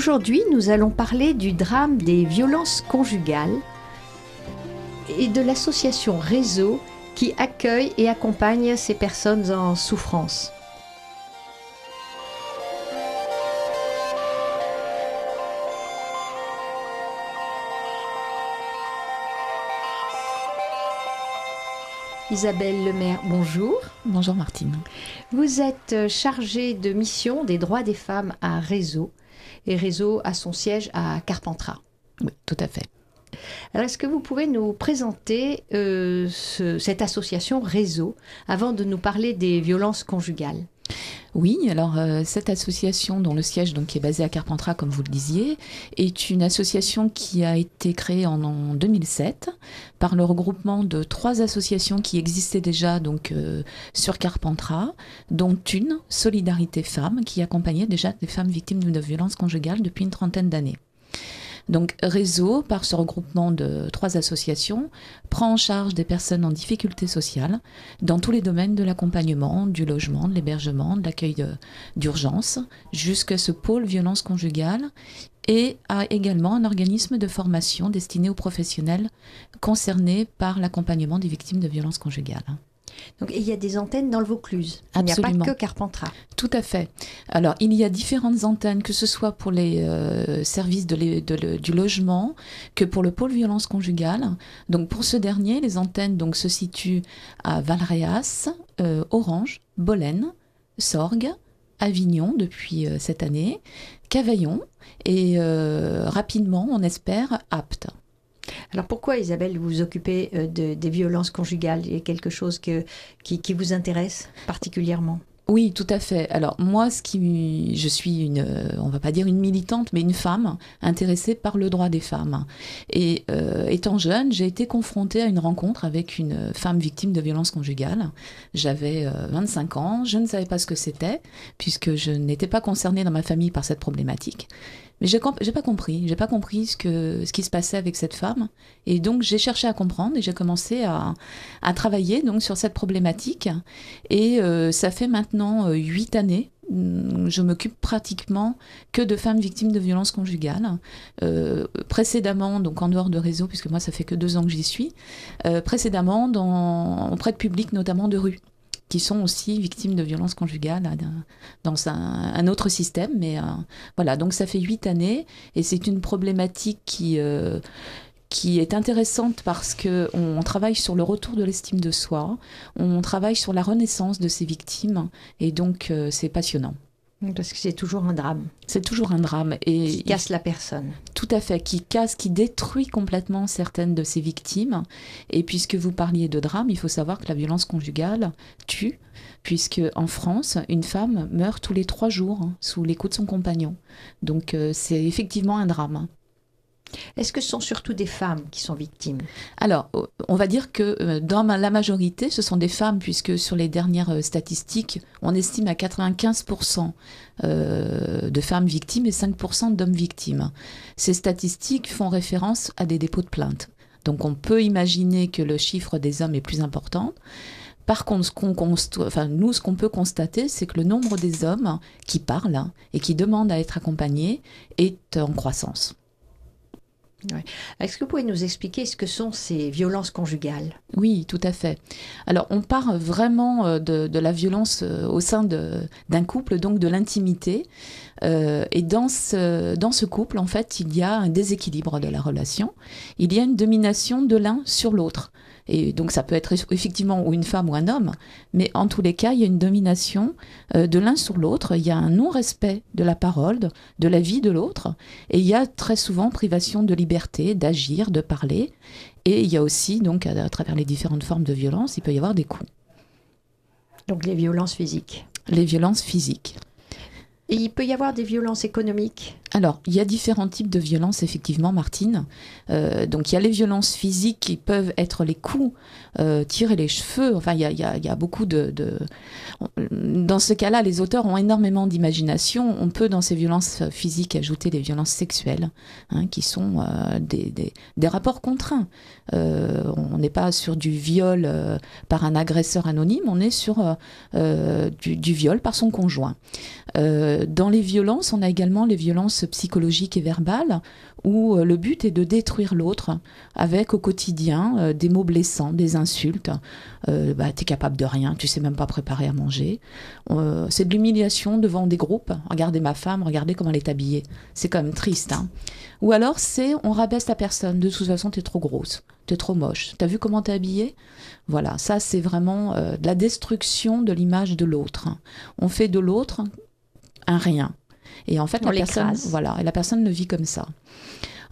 Aujourd'hui, nous allons parler du drame des violences conjugales et de l'association Réseau qui accueille et accompagne ces personnes en souffrance. Isabelle Lemaire, bonjour. Bonjour Martine. Vous êtes chargée de mission des droits des femmes à Réseau. Et Réseau a son siège à Carpentras. Oui, tout à fait. Alors, est-ce que vous pouvez nous présenter cette association Réseau avant de nous parler des violences conjugales ? Oui, alors cette association dont le siège donc, est basé à Carpentras, comme vous le disiez, est une association qui a été créée en 2007 par le regroupement de 3 associations qui existaient déjà donc, sur Carpentras, dont une, Solidarité Femmes, qui accompagnait déjà des femmes victimes de violences conjugales depuis une trentaine d'années. Donc Réseau, par ce regroupement de 3 associations, prend en charge des personnes en difficulté sociale dans tous les domaines de l'accompagnement, du logement, de l'hébergement, de l'accueil d'urgence, jusqu'à ce pôle violence conjugale, et a également un organisme de formation destiné aux professionnels concernés par l'accompagnement des victimes de violences conjugales. Donc, il y a des antennes dans le Vaucluse. Absolument. Il n'y a pas que Carpentras. Tout à fait. Alors, il y a différentes antennes, que ce soit pour les services du logement, que pour le pôle violence conjugale. Donc, pour ce dernier, les antennes donc, se situent à Valréas, Orange, Bolène, Sorgues, Avignon depuis cette année, Cavaillon et rapidement, on espère, Apt. Alors pourquoi, Isabelle, vous vous occupez des violences conjugales ? Il y a quelque chose qui vous intéresse particulièrement ? Oui, tout à fait. Alors moi, je suis on va pas dire une militante, mais une femme intéressée par le droit des femmes. Et étant jeune, j'ai été confrontée à une rencontre avec une femme victime de violences conjugales. J'avais 25 ans, je ne savais pas ce que c'était, puisque je n'étais pas concernée dans ma famille par cette problématique. Mais j'ai pas compris ce qui se passait avec cette femme. Et donc, j'ai cherché à comprendre et j'ai commencé à travailler donc, sur cette problématique. Et ça fait maintenant 8 années. Je m'occupe pratiquement que de femmes victimes de violences conjugales. Précédemment, donc en dehors de Réseau, puisque moi, ça fait que 2 ans que j'y suis, précédemment auprès de publics, notamment de rue, qui sont aussi victimes de violences conjugales dans un autre système. Mais voilà, donc ça fait 8 années et c'est une problématique qui est intéressante parce qu'on travaille sur le retour de l'estime de soi, on travaille sur la renaissance de ces victimes et donc c'est passionnant. Parce que c'est toujours un drame. C'est toujours un drame. Et qui casse la personne. Tout à fait, qui détruit complètement certaines de ses victimes. Et puisque vous parliez de drame, il faut savoir que la violence conjugale tue, puisque en France, une femme meurt tous les 3 jours sous les coups de son compagnon. Donc c'est effectivement un drame. Est-ce que ce sont surtout des femmes qui sont victimes ? Alors, on va dire que dans la majorité, ce sont des femmes, puisque sur les dernières statistiques, on estime à 95% de femmes victimes et 5% d'hommes victimes. Ces statistiques font référence à des dépôts de plainte. Donc, on peut imaginer que le chiffre des hommes est plus important. Par contre, ce qu'on peut constater, c'est que le nombre des hommes qui parlent et qui demandent à être accompagnés est en croissance. Ouais. Est-ce que vous pouvez nous expliquer ce que sont ces violences conjugales ? Oui, tout à fait. Alors, on part vraiment de la violence au sein d'un couple, donc de l'intimité. Et dans ce couple, en fait, il y a un déséquilibre de la relation. Il y a une domination de l'un sur l'autre. Et donc, ça peut être effectivement ou une femme ou un homme, mais en tous les cas, il y a une domination de l'un sur l'autre. Il y a un non-respect de la parole, de la vie de l'autre. Et il y a très souvent privation de liberté, d'agir, de parler. Et il y a aussi, donc, à travers les différentes formes de violence, il peut y avoir des coups. Donc, les violences physiques. Les violences physiques. Et il peut y avoir des violences économiques ? Alors, il y a différents types de violences, effectivement, Martine. Donc, il y a les violences physiques qui peuvent être les coups, tirer les cheveux. Enfin, il y a beaucoup Dans ce cas-là, les auteurs ont énormément d'imagination. On peut, dans ces violences physiques, ajouter des violences sexuelles, qui sont des rapports contraints. On n'est pas sur du viol par un agresseur anonyme, on est sur du viol par son conjoint. Dans les violences, on a également les violences violence psychologique et verbale où le but est de détruire l'autre avec au quotidien des mots blessants, des insultes. T'es capable de rien, tu sais même pas préparer à manger. C'est de l'humiliation devant des groupes. Regardez ma femme, regardez comment elle est habillée. C'est quand même triste. Hein. Ou alors on rabaisse la personne. De toute façon, t'es trop grosse, t'es trop moche. T'as vu comment t'es habillée ? Voilà, ça c'est vraiment de la destruction de l'image de l'autre. On fait de l'autre un rien. Et en fait, la personne le vit comme ça.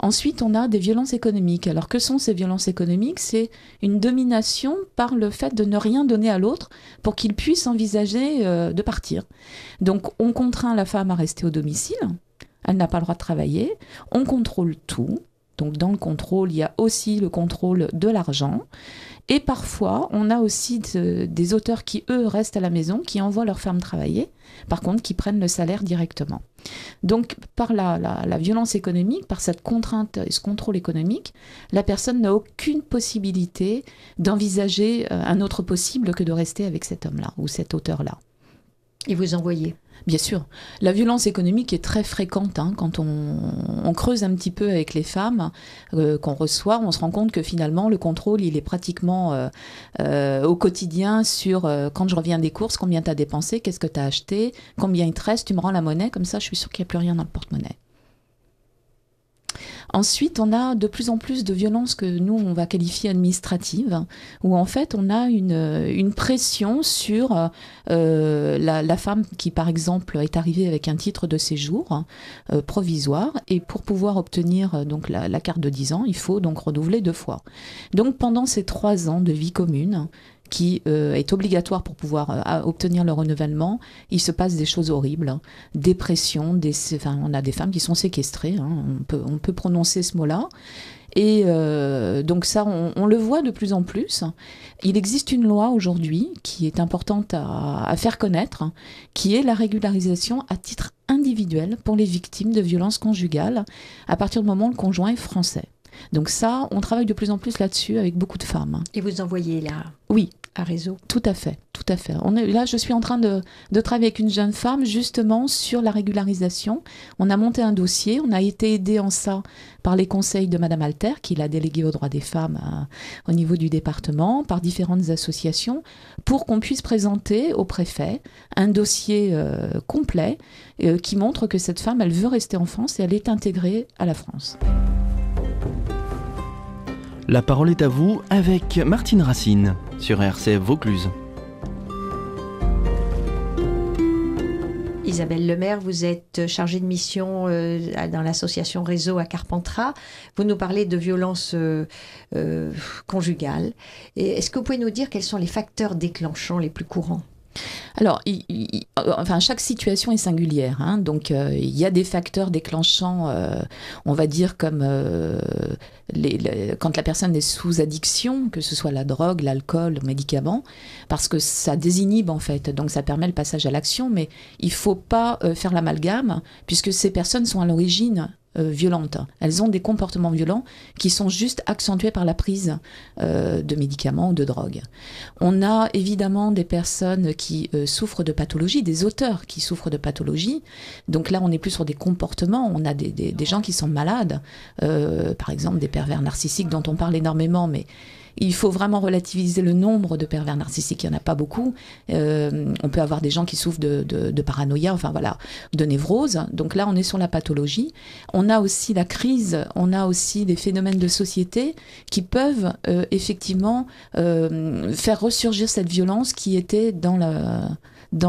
Ensuite, on a des violences économiques. Alors, que sont ces violences économiques ? C'est une domination par le fait de ne rien donner à l'autre pour qu'il puisse envisager de partir. Donc, on contraint la femme à rester au domicile. Elle n'a pas le droit de travailler. On contrôle tout. Donc, dans le contrôle, il y a aussi le contrôle de l'argent. Et parfois, on a aussi des auteurs qui, eux, restent à la maison, qui envoient leurs femmes travailler, par contre, qui prennent le salaire directement. Donc, par la violence économique, par cette contrainte et ce contrôle économique, la personne n'a aucune possibilité d'envisager un autre possible que de rester avec cet homme-là ou cet auteur-là. Et vous envoyez ? Bien sûr. La violence économique est très fréquente. Hein, quand on creuse un petit peu avec les femmes qu'on reçoit, on se rend compte que finalement, le contrôle, il est pratiquement au quotidien sur quand je reviens des courses, combien tu as dépensé, qu'est-ce que tu as acheté, combien il te reste, tu me rends la monnaie, comme ça, je suis sûre qu'il n'y a plus rien dans le porte-monnaie. Ensuite, on a de plus en plus de violences que nous, on va qualifier administratives, où en fait, on a une pression sur la femme qui, par exemple, est arrivée avec un titre de séjour provisoire, et pour pouvoir obtenir donc la carte de 10 ans, il faut donc renouveler 2 fois. Donc, pendant ces 3 ans de vie commune, qui est obligatoire pour pouvoir obtenir le renouvellement, il se passe des choses horribles, hein. Dépression, on a des femmes qui sont séquestrées, hein, on peut prononcer ce mot-là, et donc ça, on le voit de plus en plus. Il existe une loi aujourd'hui qui est importante à faire connaître, qui est la régularisation à titre individuel pour les victimes de violences conjugales, à partir du moment où le conjoint est français. Donc ça, on travaille de plus en plus là-dessus avec beaucoup de femmes. Et vous envoyez là ? Oui. À réseau. Tout à fait, tout à fait. Là, je suis en train de travailler avec une jeune femme justement sur la régularisation. On a monté un dossier, on a été aidé en ça par les conseils de Madame Alter, qui l'a délégué aux droits des femmes au niveau du département, par différentes associations, pour qu'on puisse présenter au préfet un dossier complet qui montre que cette femme, elle veut rester en France et elle est intégrée à la France. La parole est à vous avec Martine Racine sur RCF Vaucluse. Isabelle Lemaire, vous êtes chargée de mission dans l'association Réseau à Carpentras. Vous nous parlez de violences conjugales. Est-ce que vous pouvez nous dire quels sont les facteurs déclenchants les plus courants ? Alors, chaque situation est singulière, hein, donc il y a des facteurs déclenchants, on va dire comme quand la personne est sous addiction, que ce soit la drogue, l'alcool, le médicament, parce que ça désinhibe en fait, donc ça permet le passage à l'action, mais il ne faut pas faire l'amalgame, puisque ces personnes sont à l'origine violentes. Elles ont des comportements violents qui sont juste accentués par la prise de médicaments ou de drogue. On a évidemment des personnes qui souffrent de pathologies, des auteurs qui souffrent de pathologies. Donc là, on n'est plus sur des comportements, on a des gens qui sont malades, par exemple des pervers narcissiques dont on parle énormément, mais il faut vraiment relativiser le nombre de pervers narcissiques, il n'y en a pas beaucoup. On peut avoir des gens qui souffrent de paranoïa, de névrose. Donc là, on est sur la pathologie. On a aussi la crise, on a aussi des phénomènes de société qui peuvent effectivement faire ressurgir cette violence qui était dans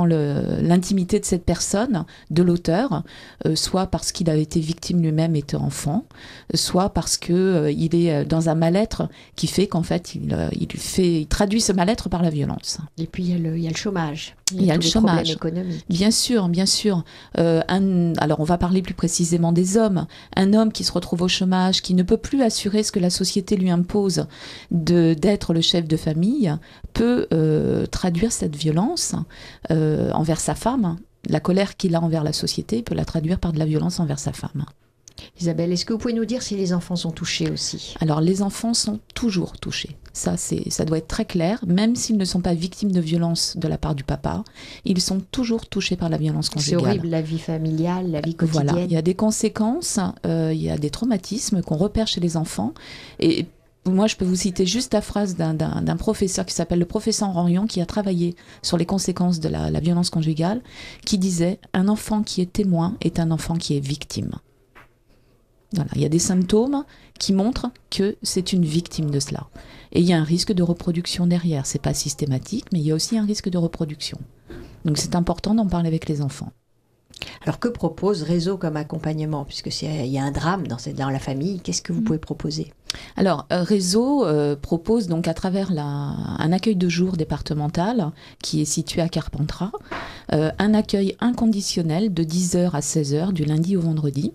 l'intimité de cette personne, de l'auteur, soit parce qu'il a été victime lui-même étant enfant, soit parce qu'il est dans un mal-être qui fait qu'en fait il traduit ce mal-être par la violence. Et puis il y a le chômage. Il y a le chômage. Économiques. Bien sûr, bien sûr. Alors on va parler plus précisément des hommes. Un homme qui se retrouve au chômage, qui ne peut plus assurer ce que la société lui impose d'être le chef de famille, peut traduire cette violence envers sa femme. La colère qu'il a envers la société, il peut la traduire par de la violence envers sa femme. Isabelle, est-ce que vous pouvez nous dire si les enfants sont touchés aussi? Alors, les enfants sont toujours touchés. Ça doit être très clair. Même s'ils ne sont pas victimes de violence de la part du papa, ils sont toujours touchés par la violence conjugale. C'est horrible, la vie familiale, la vie quotidienne. Voilà, il y a des conséquences, il y a des traumatismes qu'on repère chez les enfants. Et moi, je peux vous citer juste la phrase d'un professeur qui s'appelle le professeur Rorion, qui a travaillé sur les conséquences de la violence conjugale, qui disait « Un enfant qui est témoin est un enfant qui est victime ». Voilà, il y a des symptômes qui montrent que c'est une victime de cela. Et il y a un risque de reproduction derrière. C'est pas systématique, mais il y a aussi un risque de reproduction. Donc c'est important d'en parler avec les enfants. Alors que propose Réseau comme accompagnement? Puisque il y a un drame dans la famille, qu'est-ce que vous pouvez proposer? Alors, Réseau propose donc à travers un accueil de jour départemental qui est situé à Carpentras, un accueil inconditionnel de 10h à 16h du lundi au vendredi,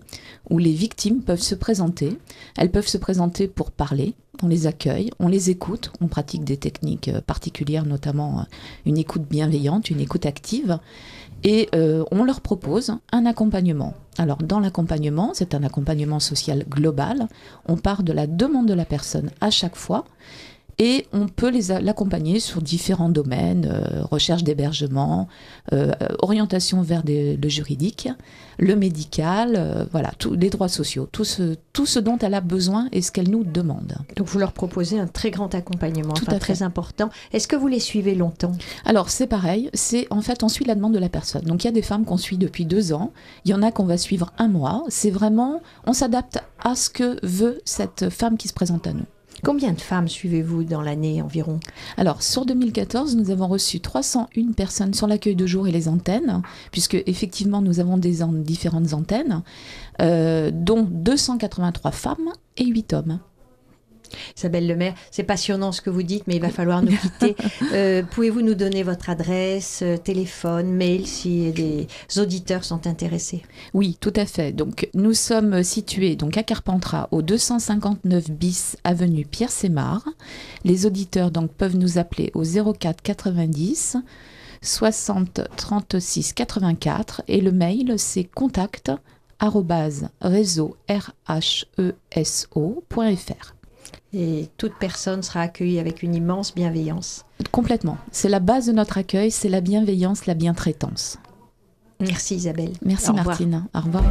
où les victimes peuvent se présenter. Elles peuvent se présenter pour parler, on les accueille, on les écoute, on pratique des techniques particulières, notamment une écoute bienveillante, une écoute active, et on leur propose un accompagnement. Alors, dans l'accompagnement, c'est un accompagnement social global. On part de la demande de la personne à chaque fois et on peut l'accompagner sur différents domaines, recherche d'hébergement, orientation vers le juridique, le médical, voilà, les droits sociaux, tout ce dont elle a besoin et ce qu'elle nous demande. Donc vous leur proposez un très grand accompagnement, Tout très important. Est-ce que vous les suivez longtemps? Alors c'est pareil, en fait on suit la demande de la personne. Donc il y a des femmes qu'on suit depuis 2 ans, il y en a qu'on va suivre 1 mois. C'est vraiment, on s'adapte à ce que veut cette femme qui se présente à nous. Combien de femmes suivez-vous dans l'année environ? Alors, sur 2014, nous avons reçu 301 personnes sur l'accueil de jour et les antennes, puisque effectivement, nous avons différentes antennes, dont 283 femmes et 8 hommes. Isabelle Lemaire, c'est passionnant ce que vous dites, mais il va falloir nous quitter. Pouvez-vous nous donner votre adresse, téléphone, mail, si des auditeurs sont intéressés? Oui, tout à fait. Donc, nous sommes situés donc, à Carpentras, au 259 bis avenue Pierre-Sémard. Les auditeurs donc, peuvent nous appeler au 04 90 60 36 84 et le mail, c'est contact@réseau.fr. Et toute personne sera accueillie avec une immense bienveillance. Complètement. C'est la base de notre accueil, c'est la bienveillance, la bientraitance. Merci Isabelle. Merci Martine. Au revoir.